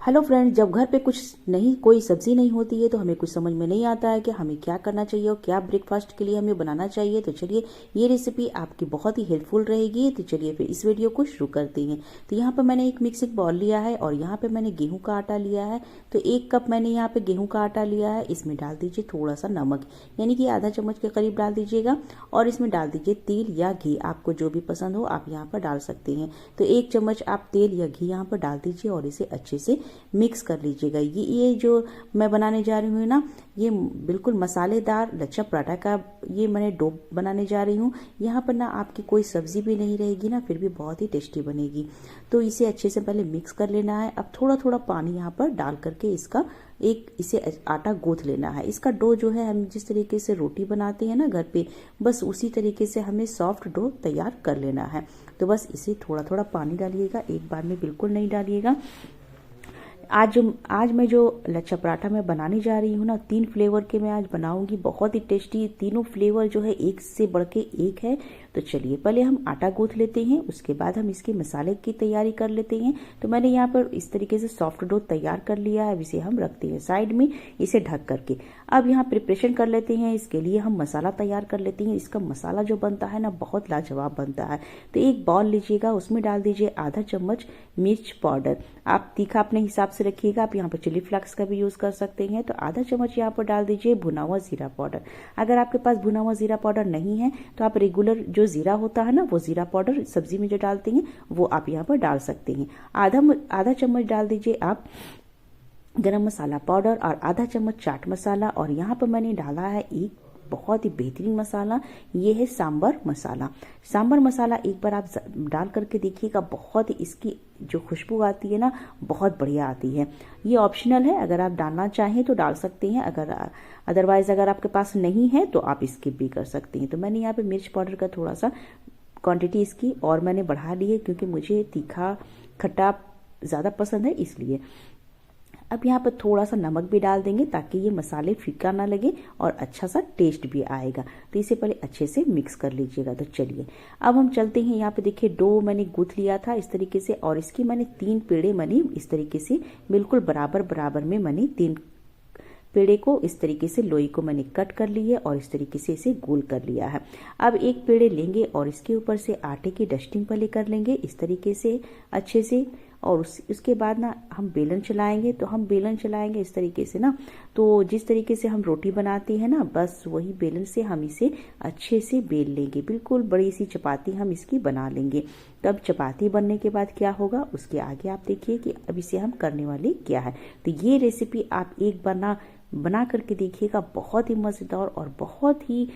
Hello friends, जब घर पे कुछ नहीं कोई सब्जी नहीं होती है तो हमें कुछ समझ में नहीं आता है कि हमें क्या करना चाहिए और क्या ब्रेकफास्ट के लिए हमें बनाना चाहिए। तो चलिए ये रेसिपी आपकी बहुत ही हेल्पफुल रहेगी। तो चलिए फिर इस वीडियो को शुरू करते हैं। तो यहाँ पर मैंने एक मिक्सिंग बाउल लिया है और यहाँ पे मैंने गेहूं का आटा लिया है। तो 1 कप मैंने यहाँ पे गेहूं का आटा लिया है। इसमें डाल दीजिए थोड़ा सा नमक, यानी कि आधा चम्मच के करीब डाल दीजिएगा। और इसमें डाल दीजिए तेल या घी, आपको जो भी पसंद हो आप यहाँ पर डाल सकते हैं। तो 1 चम्मच आप तेल या घी यहाँ पर डाल दीजिए और इसे अच्छे से मिक्स कर लीजिएगा। ये जो मैं बनाने जा रही हूँ ना, ये बिल्कुल मसालेदार लच्छा पराठा का ये मैंने डो बनाने जा रही हूँ। यहाँ पर ना आपकी कोई सब्जी भी नहीं रहेगी ना, फिर भी बहुत ही टेस्टी बनेगी। तो इसे अच्छे से पहले मिक्स कर लेना है। अब थोड़ा थोड़ा पानी यहाँ पर डाल करके इसे आटा गूंथ लेना है। इसका डो जो है, हम जिस तरीके से रोटी बनाते हैं ना घर पे, बस उसी तरीके से हमें सॉफ्ट डो तैयार कर लेना है। तो बस इसे थोड़ा थोड़ा पानी डालिएगा, एक बार में बिल्कुल नहीं डालिएगा। आज मैं जो लच्छा पराठा मैं बनाने जा रही हूँ ना, 3 फ्लेवर के मैं आज बनाऊंगी, बहुत ही टेस्टी। तीनों फ्लेवर जो है एक से बढ़ के एक है। तो चलिए पहले हम आटा गूंथ लेते हैं, उसके बाद हम इसके मसाले की तैयारी कर लेते हैं। तो मैंने यहाँ पर इस तरीके से सॉफ्ट डो तैयार कर लिया है। अब इसे हम रखते हैं साइड में, इसे ढक करके। अब यहाँ प्रिपरेशन कर लेते हैं। इसके लिए हम मसाला तैयार कर लेते हैं। इसका मसाला जो बनता है ना, बहुत लाजवाब बनता है। तो एक बाउल लीजिएगा, उसमें डाल दीजिए आधा चम्मच मिर्च पाउडर। आप तीखा अपने हिसाब से रखिएगा, आप यहाँ पर चिली फ्लेक्स का भी यूज कर सकते हैं। तो आधा चम्मच यहाँ पर डाल दीजिए भुना हुआ जीरा पाउडर। अगर आपके पास भुना हुआ जीरा पाउडर नहीं है तो आप रेगुलर जो जीरा होता है ना, वो जीरा पाउडर सब्जी में जो डालते हैं वो आप यहाँ पर डाल सकते हैं। आधा चम्मच डाल दीजिए आप गरम मसाला पाउडर और आधा चम्मच चाट मसाला। और यहाँ पर मैंने डाला है एक बहुत ही बेहतरीन मसाला, ये है सांबर मसाला। सांबर मसाला एक बार आप डाल करके देखिएगा, बहुत ही इसकी जो खुशबू आती है ना, बहुत बढ़िया आती है। ये ऑप्शनल है, अगर आप डालना चाहें तो डाल सकते हैं, अदरवाइज अगर आपके पास नहीं है तो आप स्किप भी कर सकते हैं। तो मैंने यहाँ पे मिर्च पाउडर का थोड़ा सा क्वांटिटी इसकी और मैंने बढ़ा ली है, क्योंकि मुझे तीखा खट्टा ज़्यादा पसंद है इसलिए। अब यहाँ पर थोड़ा सा नमक भी डाल देंगे ताकि ये मसाले फीका ना लगे और अच्छा सा टेस्ट भी आएगा। तो इसे पहले अच्छे से मिक्स कर लीजिएगा। तो चलिए अब हम चलते हैं। यहाँ पे देखिए डो मैंने गूंथ लिया था इस तरीके से, और इसकी मैंने 3 पेड़े मैंने इस तरीके से बिल्कुल बराबर बराबर में मैंने 3 पेड़े को इस तरीके से लोई को मैंने कट कर ली है और इस तरीके से इसे गोल कर लिया है। अब एक पेड़े लेंगे और इसके ऊपर से आटे की डस्टिंग पहले कर लेंगे इस तरीके से अच्छे से। और उसके बाद ना हम बेलन चलाएंगे। तो हम बेलन चलाएंगे इस तरीके से ना, तो जिस तरीके से हम रोटी बनाते हैं ना, बस वही बेलन से हम इसे अच्छे से बेल लेंगे। बिल्कुल बड़ी सी चपाती हम इसकी बना लेंगे। तब चपाती बनने के बाद क्या होगा, उसके आगे आप देखिए कि अब इसे हम करने वाले क्या है। तो ये रेसिपी आप एक बार बना करके देखिएगा, बहुत ही मज़ेदार और बहुत ही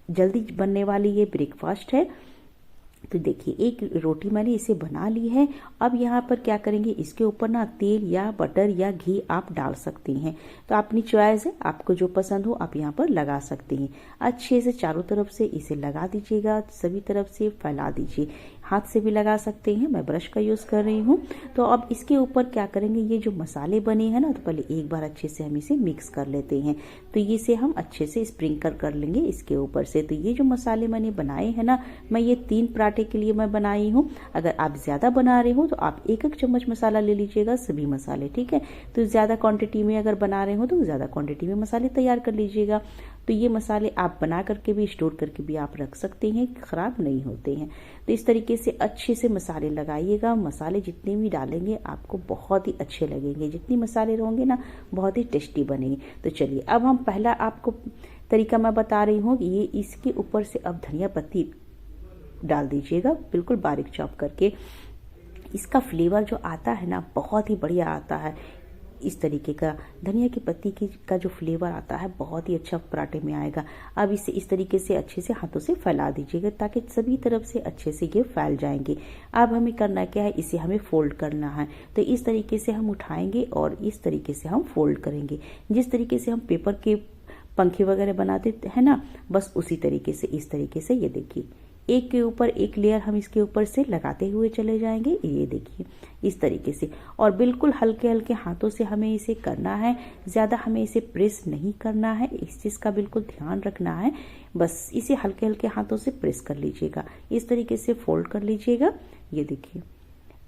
जल्दी बनने वाली ये ब्रेकफास्ट है। तो देखिए एक रोटी मैंने इसे बना ली है। अब यहाँ पर क्या करेंगे, इसके ऊपर ना तेल या बटर या घी आप डाल सकते हैं। तो अपनी चॉइस है, आपको जो पसंद हो आप यहाँ पर लगा सकते हैं। अच्छे से चारों तरफ से इसे लगा दीजिएगा, सभी तरफ से फैला दीजिए। हाथ से भी लगा सकते हैं, मैं ब्रश का यूज़ कर रही हूँ। तो अब इसके ऊपर क्या करेंगे, ये जो मसाले बने हैं ना, तो पहले एक बार अच्छे से हम इसे मिक्स कर लेते हैं। तो इसे हम अच्छे से स्प्रिंकल कर लेंगे इसके ऊपर से। तो ये जो मसाले मैंने बनाए हैं ना, मैं ये 3 पराठे के लिए मैं बनाई हूँ। अगर आप ज़्यादा बना रहे हो तो आप 1 चम्मच मसाला ले लीजिएगा, सभी मसाले, ठीक है। तो ज़्यादा क्वांटिटी में अगर बना रहे हो तो ज़्यादा क्वांटिटी में मसाले तैयार कर लीजिएगा। तो ये मसाले आप बना करके भी स्टोर करके भी आप रख सकते हैं, खराब नहीं होते हैं। तो इस तरीके से अच्छे से मसाले लगाइएगा। मसाले जितने भी डालेंगे आपको बहुत ही अच्छे लगेंगे, जितने मसाले रहेंगे ना बहुत ही टेस्टी बनेंगे। तो चलिए अब हम पहला आपको तरीका मैं बता रही हूँ, ये इसके ऊपर से अब धनिया पत्ती डाल दीजिएगा, बिल्कुल बारीक चॉप करके। इसका फ्लेवर जो आता है ना, बहुत ही बढ़िया आता है। इस तरीके का धनिया की पत्ती का जो फ्लेवर आता है बहुत ही अच्छा पराठे में आएगा। अब इसे इस तरीके से अच्छे से हाथों से फैला दीजिएगा ताकि सभी तरफ से अच्छे से ये फैल जाएंगे। अब हमें करना क्या है, इसे हमें फोल्ड करना है। तो इस तरीके से हम उठाएंगे और इस तरीके से हम फोल्ड करेंगे। जिस तरीके से हम पेपर के पंखे वगैरह बनाते हैं ना, बस उसी तरीके से, इस तरीके से ये देखिए एक के ऊपर एक लेयर हम इसके ऊपर से लगाते हुए चले जाएंगे। ये देखिए इस तरीके से, और बिल्कुल हल्के हल्के हाथों से हमें इसे करना है, ज़्यादा हमें इसे प्रेस नहीं करना है, इस चीज़ का बिल्कुल ध्यान रखना है। बस इसे हल्के हल्के हाथों से प्रेस कर लीजिएगा, इस तरीके से फोल्ड कर लीजिएगा। ये देखिए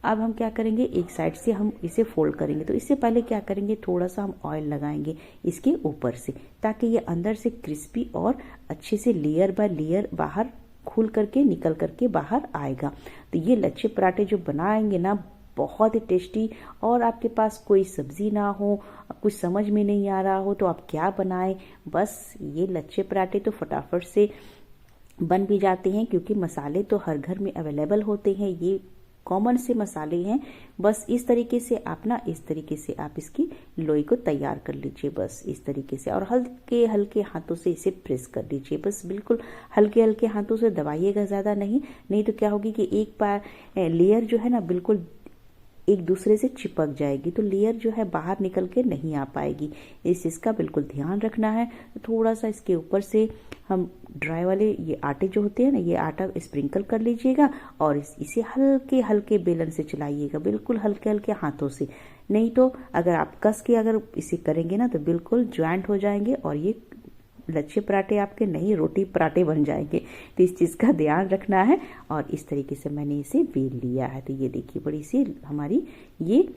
अब हम क्या करेंगे, एक साइड से हम इसे फोल्ड करेंगे। तो इससे पहले क्या करेंगे, थोड़ा सा हम ऑयल लगाएंगे इसके ऊपर से, ताकि ये अंदर से क्रिस्पी और अच्छे से लेयर बाय लेयर बाहर खुल करके निकल करके बाहर आएगा। तो ये लच्छे पराठे जो बनाएंगे ना, बहुत ही टेस्टी। और आपके पास कोई सब्जी ना हो, कुछ समझ में नहीं आ रहा हो, तो आप क्या बनाएं, बस ये लच्छे पराठे तो फटाफट से बन भी जाते हैं, क्योंकि मसाले तो हर घर में अवेलेबल होते हैं। ये कॉमन से मसाले हैं। बस इस तरीके से आप ना, इस तरीके से आप इसकी लोई को तैयार कर लीजिए, बस इस तरीके से। और हल्के हल्के हाथों से इसे प्रेस कर लीजिए, बस बिल्कुल हल्के हल्के हाथों से, दबाइएगा ज़्यादा नहीं तो क्या होगी कि एक बार लेयर जो है ना बिल्कुल एक दूसरे से चिपक जाएगी, तो लेयर जो है बाहर निकल के नहीं आ पाएगी। इस चीज़ का बिल्कुल ध्यान रखना है। तो थोड़ा सा इसके ऊपर से हम ड्राई वाले ये आटे जो होते हैं ना, ये आटा स्प्रिंकल कर लीजिएगा और इसे हल्के हल्के बेलन से चलाइएगा, बिल्कुल हल्के हल्के हाथों से। नहीं तो अगर आप कस के अगर इसे करेंगे ना, तो बिल्कुल ज्वाइंट हो जाएंगे और ये लच्छे पराठे आपके नहीं, रोटी पराठे बन जाएंगे। तो इस चीज़ का ध्यान रखना है। और इस तरीके से मैंने इसे बेल लिया है। तो ये देखिए, बड़ी सी हमारी ये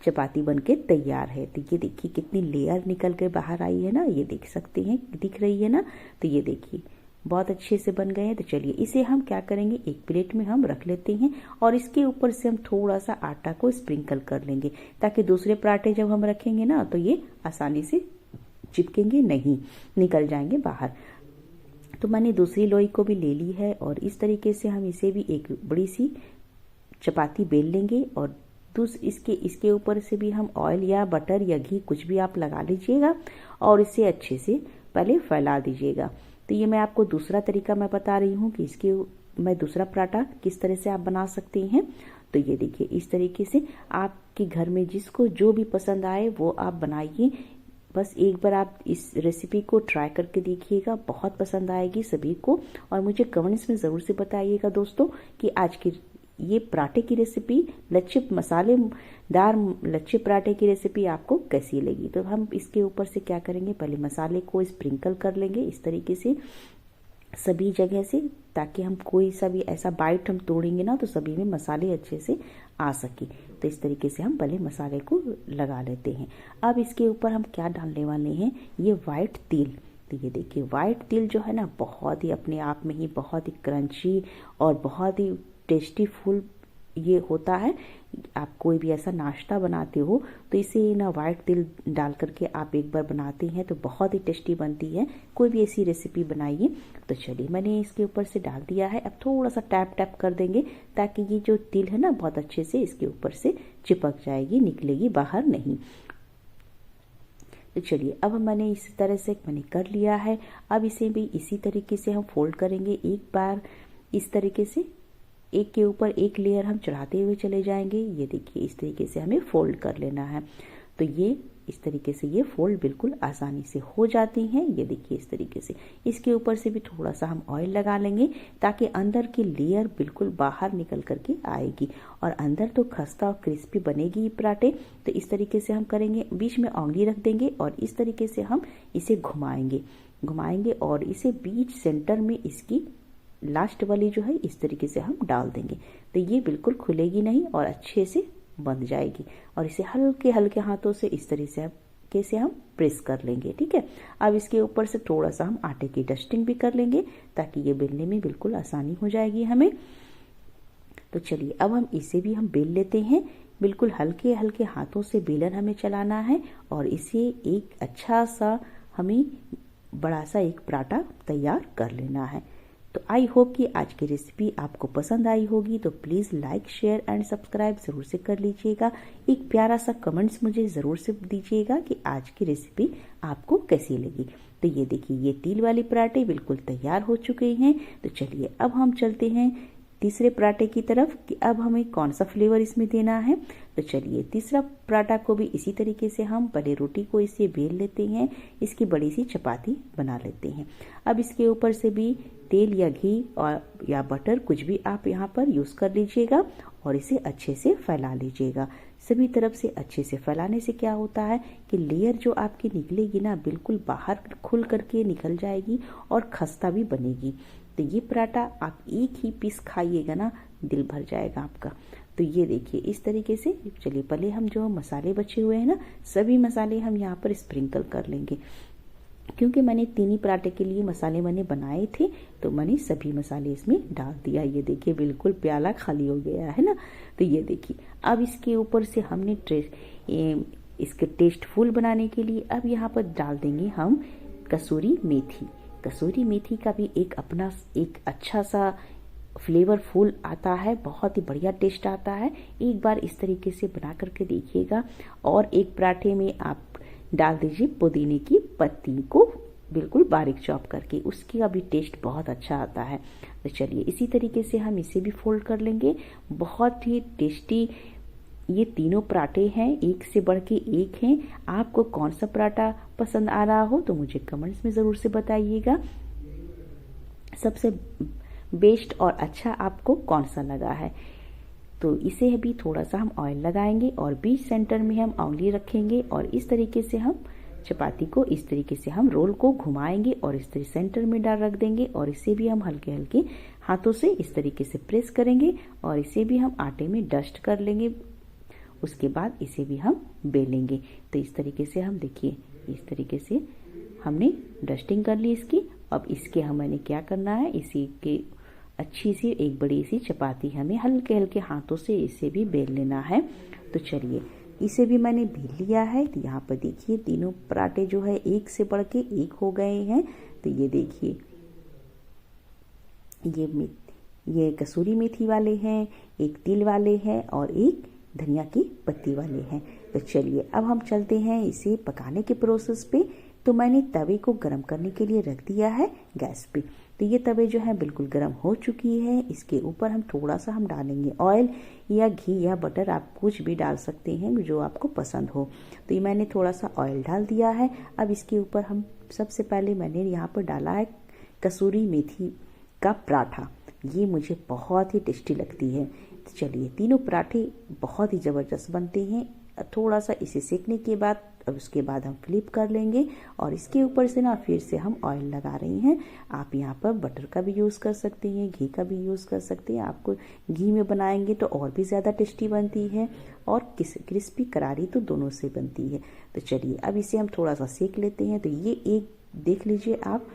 चपाती बनके तैयार है। तो ये देखिए कितनी लेयर निकल के बाहर आई है ना, ये देख सकते हैं, दिख रही है ना। तो ये देखिए बहुत अच्छे से बन गए हैं। तो चलिए इसे हम क्या करेंगे, एक प्लेट में हम रख लेते हैं और इसके ऊपर से हम थोड़ा सा आटा को स्प्रिंकल कर लेंगे, ताकि दूसरे पराठे जब हम रखेंगे ना, तो ये आसानी से चिपकेंगे नहीं, निकल जाएंगे बाहर। तो मैंने दूसरी लोई को भी ले ली है और इस तरीके से हम इसे भी एक बड़ी सी चपाती बेल लेंगे और इसके ऊपर से भी हम ऑयल या बटर या घी कुछ भी आप लगा लीजिएगा और इसे अच्छे से पहले फैला दीजिएगा। तो ये मैं आपको दूसरा तरीका मैं बता रही हूँ कि इसके मैं दूसरा पराठा किस तरह से आप बना सकते हैं। तो ये देखिए, इस तरीके से आपके घर में जिसको जो भी पसंद आए वो आप बनाइए। बस एक बार आप इस रेसिपी को ट्राई करके देखिएगा, बहुत पसंद आएगी सभी को। और मुझे कमेंट्स में ज़रूर से बताइएगा दोस्तों कि आज की ये पराठे की रेसिपी, लच्छे मसालेदार लच्छे पराठे की रेसिपी आपको कैसी लगी। तो हम इसके ऊपर से क्या करेंगे, पहले मसाले को स्प्रिंकल कर लेंगे इस तरीके से सभी जगह से, ताकि हम कोई सा भी ऐसा बाइट हम तोड़ेंगे ना, तो सभी में मसाले अच्छे से आ सके। तो इस तरीके से हम पहले मसाले को लगा लेते हैं। अब इसके ऊपर हम क्या डालने वाले हैं, ये वाइट तिल। तो ये देखिए, वाइट तिल जो है ना, बहुत ही अपने आप में ही बहुत ही क्रंची और बहुत ही टेस्टी फुल ये होता है। आप कोई भी ऐसा नाश्ता बनाते हो तो इसे ना वाइट तिल डाल करके आप एक बार बनाते हैं तो बहुत ही टेस्टी बनती है। कोई भी ऐसी रेसिपी बनाइए। तो चलिए मैंने इसके ऊपर से डाल दिया है। अब थोड़ा सा टैप टैप कर देंगे, ताकि ये जो तिल है ना बहुत अच्छे से इसके ऊपर से चिपक जाएगी, निकलेगी बाहर नहीं। तो चलिए, अब मैंने इसी तरह से मैंने कर लिया है। अब इसे भी इसी तरीके से हम फोल्ड करेंगे, एक बार इस तरीके से एक के ऊपर एक लेयर हम चढ़ाते हुए चले जाएंगे। ये देखिए, इस तरीके से हमें फोल्ड कर लेना है। तो ये इस तरीके से ये फोल्ड बिल्कुल आसानी से हो जाती हैं। ये देखिए, इस तरीके से इसके ऊपर से भी थोड़ा सा हम ऑयल लगा लेंगे, ताकि अंदर की लेयर बिल्कुल बाहर निकल करके आएगी और अंदर तो खस्ता और क्रिस्पी बनेगी पराठे। तो इस तरीके से हम करेंगे, बीच में उंगली रख देंगे और इस तरीके से हम इसे घुमाएंगे और इसे बीच सेंटर में इसकी लास्ट वाली जो है इस तरीके से हम डाल देंगे। तो ये बिल्कुल खुलेगी नहीं और अच्छे से बंध जाएगी। और इसे हल्के हल्के हाथों से इस तरीके से हम प्रेस कर लेंगे, ठीक है। अब इसके ऊपर से थोड़ा सा हम आटे की डस्टिंग भी कर लेंगे, ताकि ये बेलने में बिल्कुल आसानी हो जाएगी हमें। तो चलिए, अब हम इसे भी हम बेल लेते हैं। बिल्कुल हल्के हल्के हाथों से बेलन हमें चलाना है और इसे एक अच्छा सा हमें बड़ा सा एक पराठा तैयार कर लेना है। तो आई होप कि आज की रेसिपी आपको पसंद आई होगी। तो please like share and subscribe ज़रूर से कर लीजिएगा। एक प्यारा सा कमेंट्स मुझे ज़रूर से दीजिएगा कि आज की रेसिपी आपको कैसी लगी। तो ये देखिए, ये तिल वाले पराठे बिल्कुल तैयार हो चुके हैं। तो चलिए, अब हम चलते हैं तीसरे पराठे की तरफ कि अब हमें कौन सा फ्लेवर इसमें देना है। तो चलिए, तीसरा पराठा को भी इसी तरीके से हम पहले रोटी को इसे बेल लेते हैं, इसकी बड़ी सी चपाती बना लेते हैं। अब इसके ऊपर से भी तेल या घी और या बटर कुछ भी आप यहाँ पर यूज़ कर लीजिएगा और इसे अच्छे से फैला लीजिएगा। सभी तरफ से अच्छे से फैलाने से क्या होता है कि लेयर जो आपकी निकलेगी ना, बिल्कुल बाहर खुल करके निकल जाएगी और खस्ता भी बनेगी। तो ये पराठा आप एक ही पीस खाइएगा ना, दिल भर जाएगा आपका। तो ये देखिए इस तरीके से। चलिए पहले हम जो मसाले बचे हुए हैं ना, सभी मसाले हम यहाँ पर स्प्रिंकल कर लेंगे, क्योंकि मैंने 3 ही पराठे के लिए मसाले मैंने बनाए थे, तो मैंने सभी मसाले इसमें डाल दिया। ये देखिए बिल्कुल प्याला खाली हो गया है ना। तो ये देखिए अब इसके ऊपर से हमने इसके टेस्टफुल बनाने के लिए अब यहाँ पर डाल देंगे हम कसूरी मेथी। कसूरी मेथी का भी एक अपना एक अच्छा सा फ्लेवरफुल आता है, बहुत ही बढ़िया टेस्ट आता है। एक बार इस तरीके से बना करके देखिएगा। और एक पराठे में आप डाल दीजिए पुदीने की पत्ती को बिल्कुल बारीक चॉप करके, उसकी का भी टेस्ट बहुत अच्छा आता है। तो चलिए इसी तरीके से हम इसे भी फोल्ड कर लेंगे। बहुत ही टेस्टी ये तीनों पराठे हैं, एक से बढ़ के एक हैं। आपको कौन सा पराठा पसंद आ रहा हो तो मुझे कमेंट्स में ज़रूर से बताइएगा, सबसे बेस्ट और अच्छा आपको कौन सा लगा है। तो इसे भी थोड़ा सा हम ऑयल लगाएंगे और बीच सेंटर में हम उंगली रखेंगे और इस तरीके से हम चपाती को इस तरीके से हम रोल को घुमाएंगे और इस तरीके सेंटर में डाल रख देंगे और इसे भी हम हल्के हल्के हाथों से इस तरीके से प्रेस करेंगे और इसे भी हम आटे में डस्ट कर लेंगे। उसके बाद इसे भी हम बेलेंगे। तो इस तरीके से हम देखिए इस तरीके से हमने डस्टिंग कर ली इसकी। अब इसके हमें क्या करना है, इसी के अच्छी सी एक बड़ी सी चपाती हमें हल्के हल्के हाथों से इसे भी बेल लेना है। तो चलिए इसे भी मैंने बेल लिया है। तो यहाँ पर देखिए तीनों पराठे जो है एक से बढ़ के एक हो गए हैं। तो ये देखिए ये कसूरी मेथी वाले हैं, एक तिल वाले हैं और एक धनिया की पत्ती वाले हैं। तो चलिए अब हम चलते हैं इसे पकाने के प्रोसेस पे। तो मैंने तवे को गर्म करने के लिए रख दिया है गैस पे। तो ये तवे जो है बिल्कुल गर्म हो चुकी है। इसके ऊपर हम थोड़ा सा हम डालेंगे ऑयल या घी या बटर, आप कुछ भी डाल सकते हैं जो आपको पसंद हो। तो ये मैंने थोड़ा सा ऑयल डाल दिया है। अब इसके ऊपर हम सबसे पहले मैंने यहाँ पर डाला है कसूरी मेथी का पराठा। ये मुझे बहुत ही टेस्टी लगती है। तो चलिए तीनों पराठे बहुत ही ज़बरदस्त बनते हैं। थोड़ा सा इसे सेकने के बाद अब उसके बाद हम फ्लिप कर लेंगे और इसके ऊपर से ना फिर से हम ऑयल लगा रहे हैं। आप यहाँ पर बटर का भी यूज़ कर सकते हैं, घी का भी यूज़ कर सकते हैं। आपको घी में बनाएंगे तो और भी ज़्यादा टेस्टी बनती है और क्रिस्पी करारी तो दोनों से बनती है। तो चलिए अब इसे हम थोड़ा सा सेक लेते हैं। तो ये एक देख लीजिए आप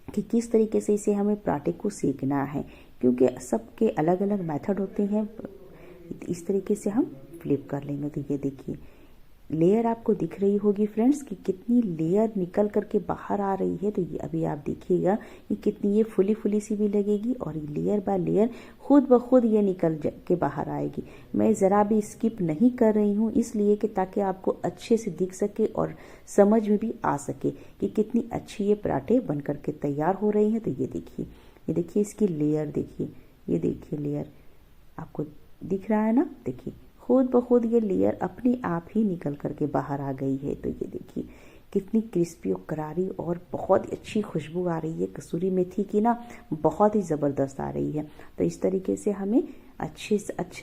कि किस तरीके से इसे हमें पराठे को सेकना है, क्योंकि सबके अलग अलग मेथड होते हैं। इस तरीके से हम फ्लिप कर लेंगे। तो ये देखिए लेयर आपको दिख रही होगी फ्रेंड्स कि कितनी लेयर निकल करके बाहर आ रही है। तो ये अभी आप देखिएगा कि कितनी ये फुली फुली सी भी लगेगी और ये लेयर बाय लेयर खुद ब खुद ये निकल के बाहर आएगी। मैं ज़रा भी स्किप नहीं कर रही हूँ, इसलिए कि ताकि आपको अच्छे से दिख सके और समझ में भी आ सके कि कितनी अच्छी ये पराठे बन करके तैयार हो रही हैं। तो ये देखिए इसकी लेयर देखिए, ये देखिए लेयर आपको दिख रहा है ना। देखिए खुद ब खुद ये लेयर अपने आप ही निकल करके बाहर आ गई है। तो ये देखिए कितनी क्रिस्पी और करारी और बहुत ही अच्छी खुशबू आ रही है कसूरी मेथी की ना, बहुत ही ज़बरदस्त आ रही है। तो इस तरीके से हमें अच्छे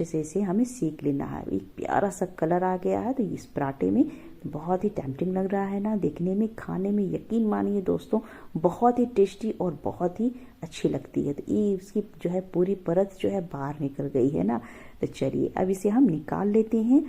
से इसे हमें सेक लेना है। एक प्यारा सा कलर आ गया है। तो इस पराठे में बहुत ही टेम्पटिंग लग रहा है ना देखने में, खाने में यकीन मानिए दोस्तों बहुत ही टेस्टी और बहुत ही अच्छी लगती है। तो ये इसकी जो है पूरी परत जो है बाहर निकल गई है ना। तो चलिए अब इसे हम निकाल लेते हैं।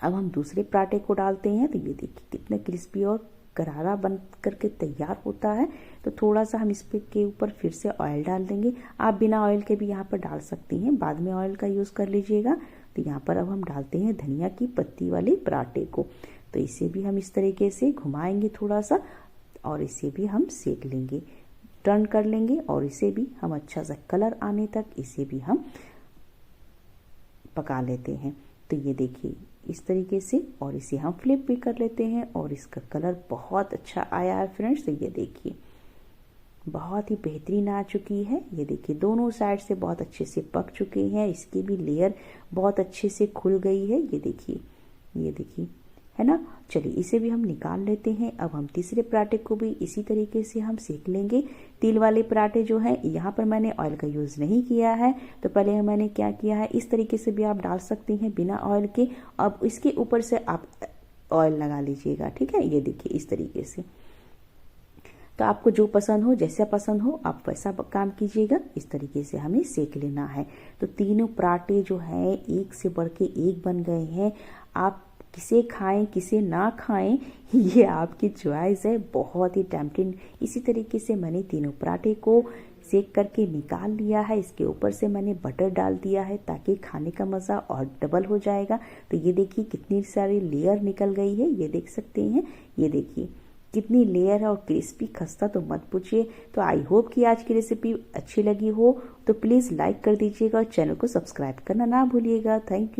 अब हम दूसरे पराठे को डालते हैं। तो ये देखिए कितने क्रिस्पी और करारा बन करके तैयार होता है। तो थोड़ा सा हम इस पे के ऊपर फिर से ऑयल डाल देंगे। आप बिना ऑयल के भी यहाँ पर डाल सकती हैं, बाद में ऑयल का यूज़ कर लीजिएगा। तो यहाँ पर अब हम डालते हैं धनिया की पत्ती वाले पराठे को। तो इसे भी हम इस तरीके से घुमाएंगे थोड़ा सा और इसे भी हम सेक लेंगे, टर्न कर लेंगे और इसे भी हम अच्छा सा कलर आने तक इसे भी हम पका लेते हैं। तो ये देखिए इस तरीके से और इसे हम फ्लिप भी कर लेते हैं और इसका कलर बहुत अच्छा आया है फ्रेंड्स। तो ये देखिए बहुत ही बेहतरीन आ चुकी है। ये देखिए दोनों साइड से बहुत अच्छे से पक चुके हैं, इसकी भी लेयर बहुत अच्छे से खुल गई है। ये देखिए है ना। चलिए इसे भी हम निकाल लेते हैं। अब हम तीसरे पराठे को भी इसी तरीके से हम सेक लेंगे। तिल वाले पराठे जो है यहाँ पर मैंने ऑयल का यूज़ नहीं किया है। तो पहले मैंने क्या किया है, इस तरीके से भी आप डाल सकती हैं बिना ऑयल के। अब इसके ऊपर से आप ऑयल लगा लीजिएगा, ठीक है। ये देखिए इस तरीके से। तो आपको जो पसंद हो, जैसा पसंद हो आप वैसा काम कीजिएगा। इस तरीके से हमें सेक लेना है। तो तीनों पराठे जो हैं एक से बढ़ के एक बन गए हैं। आप किसे खाएं किसे ना खाएं ये आपकी चॉइस है, बहुत ही टेम्पटिंग। इसी तरीके से मैंने तीनों पराठे को सेक करके निकाल लिया है। इसके ऊपर से मैंने बटर डाल दिया है ताकि खाने का मज़ा और डबल हो जाएगा। तो ये देखिए कितनी सारी लेयर निकल गई है, ये देख सकते हैं। ये देखिए कितनी लेयर है और क्रिस्पी खस्ता तो मत पूछिए। तो आई होप कि आज की रेसिपी अच्छी लगी हो, तो प्लीज़ लाइक कर दीजिएगा और चैनल को सब्सक्राइब करना ना भूलिएगा। Thank you.